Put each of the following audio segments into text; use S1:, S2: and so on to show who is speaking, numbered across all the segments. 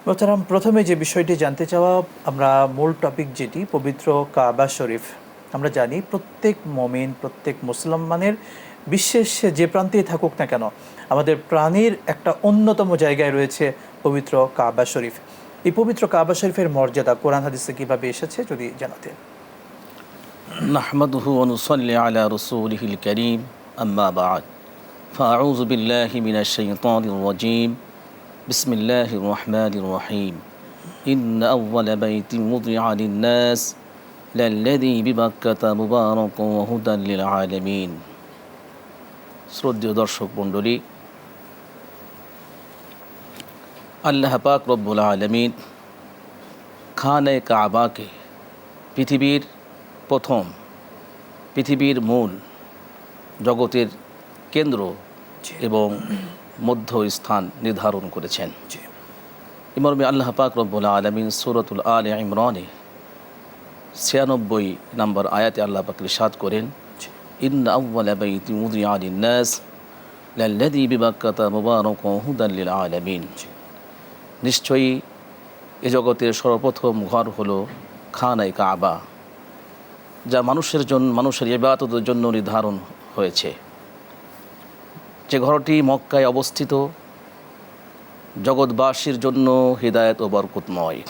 S1: মোহতারাম, প্রথমে যে বিষয়টি জানতে চাওয়া, আমরা মূল টপিক যেটি পবিত্র কাবা শরীফ। আমরা জানি প্রত্যেক মুমিন, প্রত্যেক মুসলমানের বিশ্বের সে যে প্রান্তেই থাকুক না কেন, আমাদের প্রাণীর একটা অন্যতম জায়গায় রয়েছে পবিত্র কাবা শরীফ। এই পবিত্র কাবা শরীফের মর্যাদা কোরআন হাদিসে কীভাবে এসেছে যদি জানাতেন।
S2: নাহমাদুহু ওয়া নুসাল্লি আলা রাসূলিহিল কারীম, আম্মা বা'দ। ফাআউযু বিল্লাহি মিনাশ শাইতানির রাজীম। বিসমিল্লাহির রহমানির রহিম। ইন্না আউওয়ালা বাইতিন উযিআ লিন-নাস লাল্লাযী বিবাক্কাতা মুবারাকান ওয়া হুদাল লিল আলামিন। শ্রদ্ধেয় দর্শক মণ্ডলী, আল্লাহ পাক রব্বুল আলামিন খানে কাবাকে পৃথিবীর প্রথম, পৃথিবীর মূল, জগতের কেন্দ্র এবং মধ্য স্থান নির্ধারণ করেছেন। ইমর্মে আল্লাহ পাক রব্বুল আলামিন সূরাতুল আলে ইমরানে ৯৬ নম্বর আয়াতে আল্লাহ পাক ইরশাদ করেন, ইন্না আউওয়ালা বাইতিন উযিআ লিন-নাস লাল্লাযী বিবাক্কাতা মুবারাকান ওয়া হুদাল লিল আলামিন। নিশ্চয়ই এ জগতের সর্বপ্রথম ঘর হলো খানায়ে কাবা, যা মানুষের ইবাদতের জন্য নির্ধারণ হয়েছে। যে ঘরটি মক্কায় অবস্থিত, জগৎবাসীর জন্য হিদায়াত ও বরকতময়।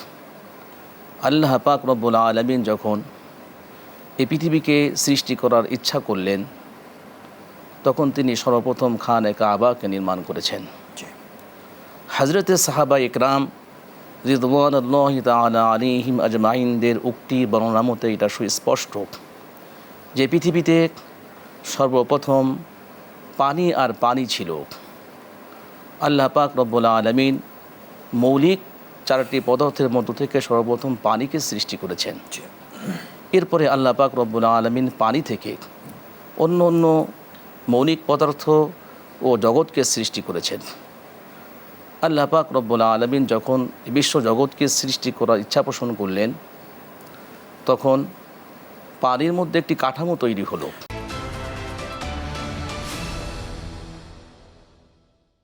S2: আল্লাহ পাক রব্বুল আলামিন যখন এই পৃথিবীকে সৃষ্টি করার ইচ্ছা করলেন, তখন তিনি সর্বপ্রথম খানায়ে কাবাকে নির্মাণ করেছেন। হযরতে সাহাবা ইকরাম রিদওয়ানুল্লাহি তাআলা আলাইহিম আজমাইনদের উক্তি বর্ণনা মতে এটা সুস্পষ্ট যে পৃথিবীতে সর্বপ্রথম পানি আর পানি ছিল। আল্লাহ পাক রব্বুল আলামিন মৌলিক 4টি পদার্থের মধ্য থেকে সর্বপ্রথম পানিকে সৃষ্টি করেছেন। এরপরে আল্লাহ পাক রব্বুল আলামিন পানি থেকে অন্য অন্য মৌলিক পদার্থ ও জগৎকে সৃষ্টি করেছেন। আল্লাহ পাক রব্বুল আলামিন যখন বিশ্ব জগৎকে সৃষ্টি করার ইচ্ছা পোষণ করলেন, তখন পানির মধ্যে একটি কাঠামো তৈরি হলো।